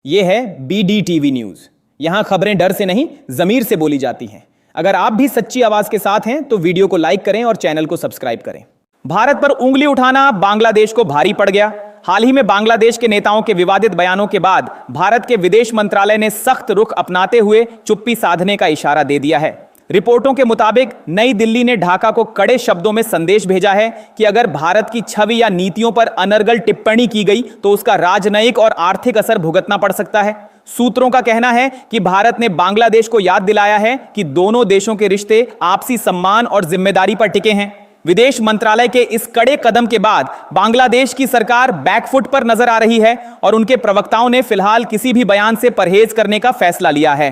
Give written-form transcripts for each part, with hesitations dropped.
ये है BDTV news. यहां खबरें डर से नहीं, जमीर से बोली जाती हैं। अगर आप भी सच्ची आवाज के साथ हैं तो वीडियो को लाइक करें और चैनल को सब्सक्राइब करें। भारत पर उंगली उठाना बांग्लादेश को भारी पड़ गया। हाल ही में बांग्लादेश के नेताओं के विवादित बयानों के बाद भारत के विदेश मंत्रालय ने सख्त रुख अपनाते हुए चुप्पी साधने का इशारा दे दिया है। रिपोर्टों के मुताबिक नई दिल्ली ने ढाका को कड़े शब्दों में संदेश भेजा है कि अगर भारत की छवि या नीतियों पर अनर्गल टिप्पणी की गई तो उसका राजनयिक और आर्थिक असर भुगतना पड़ सकता है। सूत्रों का कहना है कि भारत ने बांग्लादेश को याद दिलाया है कि दोनों देशों के रिश्ते आपसी सम्मान और जिम्मेदारी पर टिके हैं। विदेश मंत्रालय के इस कड़े कदम के बाद बांग्लादेश की सरकार बैकफुट पर नजर आ रही है और उनके प्रवक्ताओं ने फिलहाल किसी भी बयान से परहेज करने का फैसला लिया है।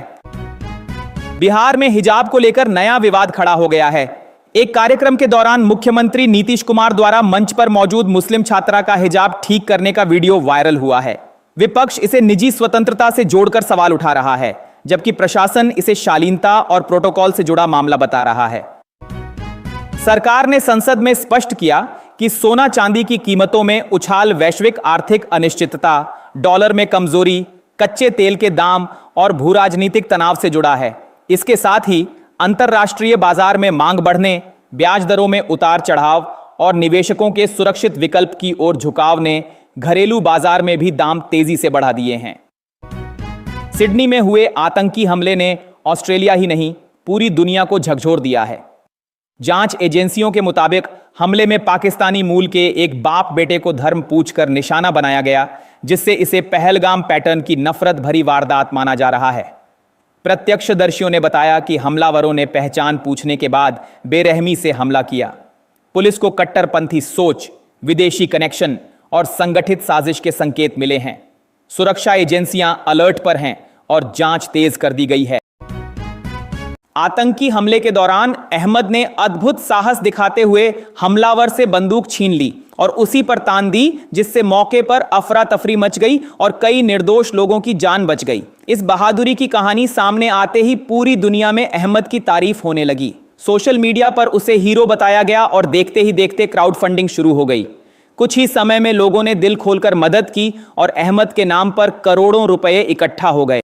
बिहार में हिजाब को लेकर नया विवाद खड़ा हो गया है। एक कार्यक्रम के दौरान मुख्यमंत्री नीतीश कुमार द्वारा मंच पर मौजूद मुस्लिम छात्रा का हिजाब ठीक करने का वीडियो वायरल हुआ है। विपक्ष इसे निजी स्वतंत्रता से जोड़कर सवाल उठा रहा है, जबकि प्रशासन इसे शालीनता और प्रोटोकॉल से जुड़ा मामला बता रहा है। सरकार ने संसद में स्पष्ट किया कि सोना चांदी की कीमतों में उछाल वैश्विक आर्थिक अनिश्चितता, डॉलर में कमजोरी, कच्चे तेल के दाम और भू राजनीतिक तनाव से जुड़ा है। इसके साथ ही अंतरराष्ट्रीय बाजार में मांग बढ़ने, ब्याज दरों में उतार चढ़ाव और निवेशकों के सुरक्षित विकल्प की ओर झुकाव ने घरेलू बाजार में भी दाम तेजी से बढ़ा दिए हैं। सिडनी में हुए आतंकी हमले ने ऑस्ट्रेलिया ही नहीं, पूरी दुनिया को झकझोर दिया है। जांच एजेंसियों के मुताबिक हमले में पाकिस्तानी मूल के एक बाप बेटे को धर्म पूछकर निशाना बनाया गया, जिससे इसे पहलगाम पैटर्न की नफरत भरी वारदात माना जा रहा है। प्रत्यक्षदर्शियों ने बताया कि हमलावरों ने पहचान पूछने के बाद बेरहमी से हमला किया। पुलिस को कट्टरपंथी सोच, विदेशी कनेक्शन और संगठित साजिश के संकेत मिले हैं। सुरक्षा एजेंसियां अलर्ट पर हैं और जांच तेज कर दी गई है। आतंकी हमले के दौरान अहमद ने अद्भुत साहस दिखाते हुए हमलावर से बंदूक छीन ली और उसी पर तान दी, जिससे मौके पर अफरा तफरी मच गई और कई निर्दोष लोगों की जान बच गई। इस बहादुरी की कहानी सामने आते ही पूरी दुनिया में अहमद की तारीफ होने लगी। सोशल मीडिया पर उसे हीरो बताया गया और देखते ही देखते क्राउड फंडिंग शुरू हो गई। कुछ ही समय में लोगों ने दिल खोलकर मदद की और अहमद के नाम पर करोड़ों रुपए इकट्ठा हो गए।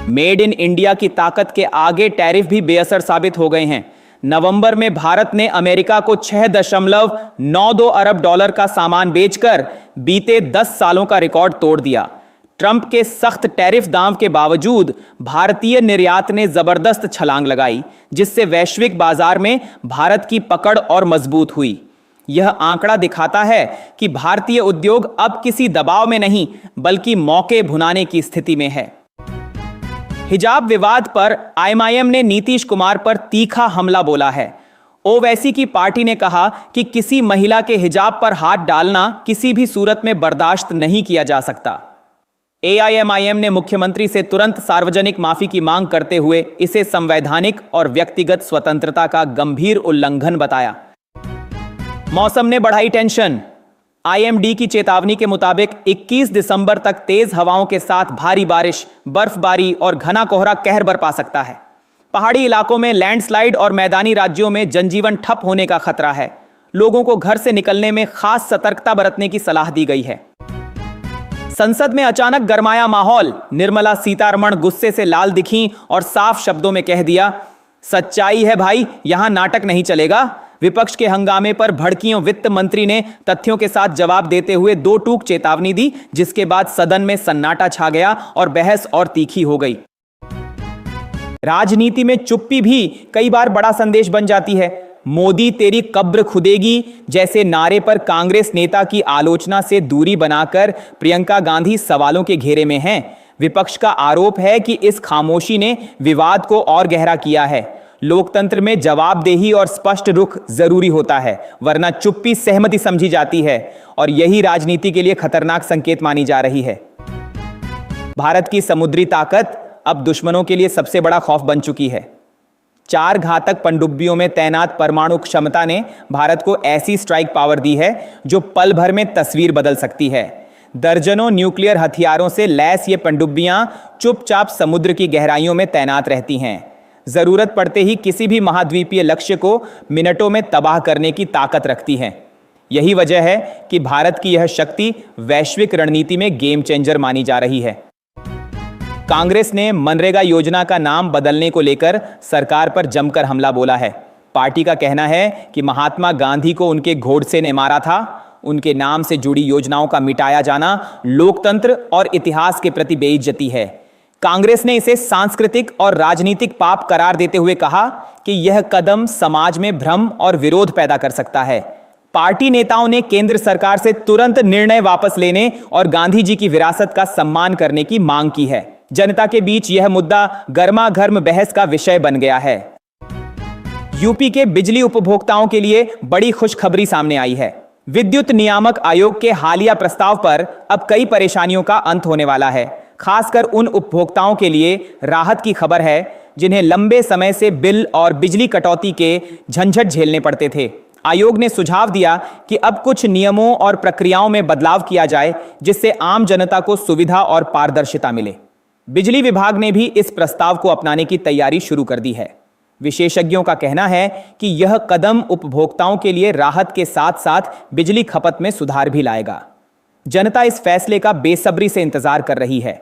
मेड इन इंडिया की ताकत के आगे टैरिफ भी बेअसर साबित हो गए हैं। नवंबर में भारत ने अमेरिका को 6.92 अरब डॉलर का सामान बेचकर बीते 10 सालों का रिकॉर्ड तोड़ दिया। ट्रंप के सख्त टैरिफ दांव के बावजूद भारतीय निर्यात ने जबरदस्त छलांग लगाई, जिससे वैश्विक बाजार में भारत की पकड़ और मजबूत हुई। यह आंकड़ा दिखाता है कि भारतीय उद्योग अब किसी दबाव में नहीं, बल्कि मौके भुनाने की स्थिति में है। हिजाब विवाद पर IMIM ने नीतीश कुमार पर तीखा हमला बोला है। ओवैसी की पार्टी ने कहा कि किसी महिला के हिजाब पर हाथ डालना किसी भी सूरत में बर्दाश्त नहीं किया जा सकता। AIMIM ने मुख्यमंत्री से तुरंत सार्वजनिक माफी की मांग करते हुए इसे संवैधानिक और व्यक्तिगत स्वतंत्रता का गंभीर उल्लंघन बताया। मौसम ने बढ़ाई टेंशन। IMD की चेतावनी के मुताबिक 21 दिसंबर तक तेज हवाओं के साथ भारी बारिश, बर्फबारी और घना कोहरा कहर बरपा सकता है। पहाड़ी इलाकों में लैंडस्लाइड और मैदानी राज्यों में जनजीवन ठप होने का खतरा है। लोगों को घर से निकलने में खास सतर्कता बरतने की सलाह दी गई है। संसद में अचानक गरमाया माहौल। निर्मला सीतारमण गुस्से से लाल दिखीं और साफ शब्दों में कह दिया, सच्चाई है भाई, यहां नाटक नहीं चलेगा। विपक्ष के हंगामे पर भड़कियों वित्त मंत्री ने तथ्यों के साथ जवाब देते हुए दो टूक चेतावनी दी, जिसके बाद सदन में सन्नाटा छा गया और बहस और तीखी हो गई। राजनीति में चुप्पी भी कई बार बड़ा संदेश बन जाती है। मोदी तेरी कब्र खुदेगी जैसे नारे पर कांग्रेस नेता की आलोचना से दूरी बनाकर प्रियंका गांधी सवालों के घेरे में हैं। विपक्ष का आरोप है कि इस खामोशी ने विवाद को और गहरा किया है। लोकतंत्र में जवाबदेही और स्पष्ट रुख जरूरी होता है, वरना चुप्पी सहमति समझी जाती है और यही राजनीति के लिए खतरनाक संकेत मानी जा रही है। भारत की समुद्री ताकत अब दुश्मनों के लिए सबसे बड़ा खौफ बन चुकी है। 4 घातक पनडुब्बियों में तैनात परमाणु क्षमता ने भारत को ऐसी स्ट्राइक पावर दी है जो पल भर में तस्वीर बदल सकती है। दर्जनों न्यूक्लियर हथियारों से लैस ये पनडुब्बियां चुपचाप समुद्र की गहराइयों में तैनात रहती हैं। जरूरत पड़ते ही किसी भी महाद्वीपीय लक्ष्य को मिनटों में तबाह करने की ताकत रखती हैं। यही वजह है कि भारत की यह शक्ति वैश्विक रणनीति में गेम चेंजर मानी जा रही है। कांग्रेस ने मनरेगा योजना का नाम बदलने को लेकर सरकार पर जमकर हमला बोला है। पार्टी का कहना है कि महात्मा गांधी को उनके घोड़से ने मारा था। उनके नाम से जुड़ी योजनाओं का मिटाया जाना लोकतंत्र और इतिहास के प्रति बेइज्जती है। कांग्रेस ने इसे सांस्कृतिक और राजनीतिक पाप करार देते हुए कहा कि यह कदम समाज में भ्रम और विरोध पैदा कर सकता है। पार्टी नेताओं ने केंद्र सरकार से तुरंत निर्णय वापस लेने और गांधी जी की विरासत का सम्मान करने की मांग की है। जनता के बीच यह मुद्दा गर्मागर्म बहस का विषय बन गया है। यूपी के बिजली उपभोक्ताओं के लिए बड़ी खुशखबरी सामने आई है। विद्युत नियामक आयोग के हालिया प्रस्ताव पर अब कई परेशानियों का अंत होने वाला है। खासकर उन उपभोक्ताओं के लिए राहत की खबर है जिन्हें लंबे समय से बिल और बिजली कटौती के झंझट झेलने पड़ते थे। आयोग ने सुझाव दिया कि अब कुछ नियमों और प्रक्रियाओं में बदलाव किया जाए जिससे आम जनता को सुविधा और पारदर्शिता मिले। बिजली विभाग ने भी इस प्रस्ताव को अपनाने की तैयारी शुरू कर दी है। विशेषज्ञों का कहना है कि यह कदम उपभोक्ताओं के लिए राहत के साथ साथ बिजली खपत में सुधार भी लाएगा। जनता इस फैसले का बेसब्री से इंतजार कर रही है।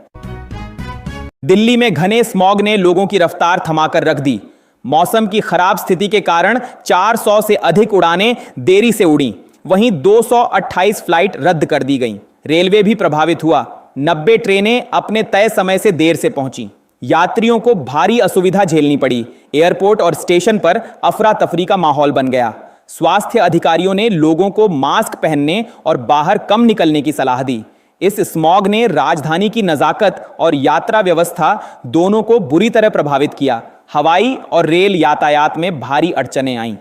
दिल्ली में घने स्मॉग ने लोगों की रफ्तार थमाकर रख दी। मौसम की खराब स्थिति के कारण 400 से अधिक उड़ानें देरी से उड़ी। वहीं 228 फ्लाइट रद्द कर दी गईं। रेलवे भी प्रभावित हुआ। 90 ट्रेनें अपने तय समय से देर से पहुंची। यात्रियों को भारी असुविधा झेलनी पड़ी। एयरपोर्ट और स्टेशन पर अफरा तफरी का माहौल बन गया। स्वास्थ्य अधिकारियों ने लोगों को मास्क पहनने और बाहर कम निकलने की सलाह दी। इस स्मॉग ने राजधानी की नजाकत और यात्रा व्यवस्था दोनों को बुरी तरह प्रभावित किया। हवाई और रेल यातायात में भारी अड़चनें आईं।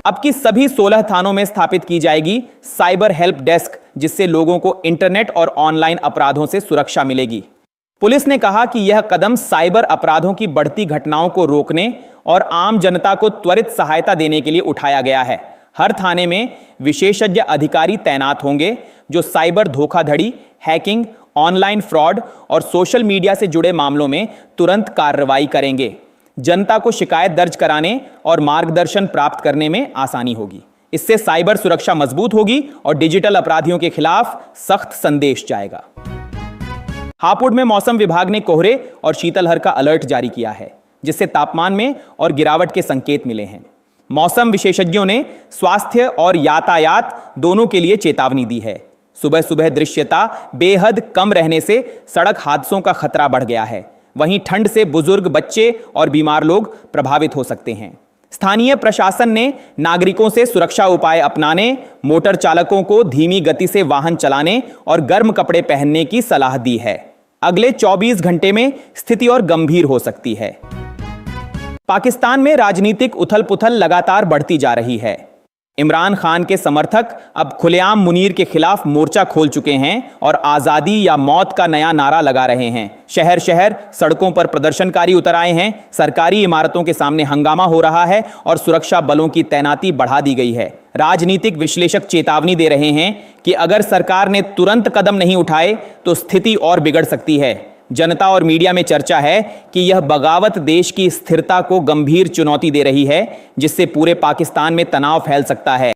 अब की सभी 16 थानों में स्थापित की जाएगी साइबर हेल्प डेस्क, जिससे लोगों को इंटरनेट और ऑनलाइन अपराधों से सुरक्षा मिलेगी। पुलिस ने कहा कि यह कदम साइबर अपराधों की बढ़ती घटनाओं को रोकने और आम जनता को त्वरित सहायता देने के लिए उठाया गया है। हर थाने में विशेषज्ञ अधिकारी तैनात होंगे जो साइबर धोखाधड़ी, हैकिंग, ऑनलाइन फ्रॉड और सोशल मीडिया से जुड़े मामलों में तुरंत कार्रवाई करेंगे। जनता को शिकायत दर्ज कराने और मार्गदर्शन प्राप्त करने में आसानी होगी। इससे साइबर सुरक्षा मजबूत होगी और डिजिटल अपराधियों के खिलाफ सख्त संदेश जाएगा। हापुड़ में मौसम विभाग ने कोहरे और शीतलहर का अलर्ट जारी किया है, जिससे तापमान में और गिरावट के संकेत मिले हैं। मौसम विशेषज्ञों ने स्वास्थ्य और यातायात दोनों के लिए चेतावनी दी है। सुबह सुबह दृश्यता बेहद कम रहने से सड़क हादसों का खतरा बढ़ गया है। वहीं ठंड से बुजुर्ग, बच्चे और बीमार लोग प्रभावित हो सकते हैं। स्थानीय प्रशासन ने नागरिकों से सुरक्षा उपाय अपनाने, मोटर चालकों को धीमी गति से वाहन चलाने और गर्म कपड़े पहनने की सलाह दी है। अगले 24 घंटे में स्थिति और गंभीर हो सकती है। पाकिस्तान में राजनीतिक उथल-पुथल लगातार बढ़ती जा रही है। इमरान खान के समर्थक अब खुलेआम मुनीर के खिलाफ मोर्चा खोल चुके हैं और आज़ादी या मौत का नया नारा लगा रहे हैं। शहर शहर सड़कों पर प्रदर्शनकारी उतर आए हैं। सरकारी इमारतों के सामने हंगामा हो रहा है और सुरक्षा बलों की तैनाती बढ़ा दी गई है। राजनीतिक विश्लेषक चेतावनी दे रहे हैं कि अगर सरकार ने तुरंत कदम नहीं उठाए तो स्थिति और बिगड़ सकती है। जनता और मीडिया में चर्चा है कि यह बगावत देश की स्थिरता को गंभीर चुनौती दे रही है, जिससे पूरे पाकिस्तान में तनाव फैल सकता है।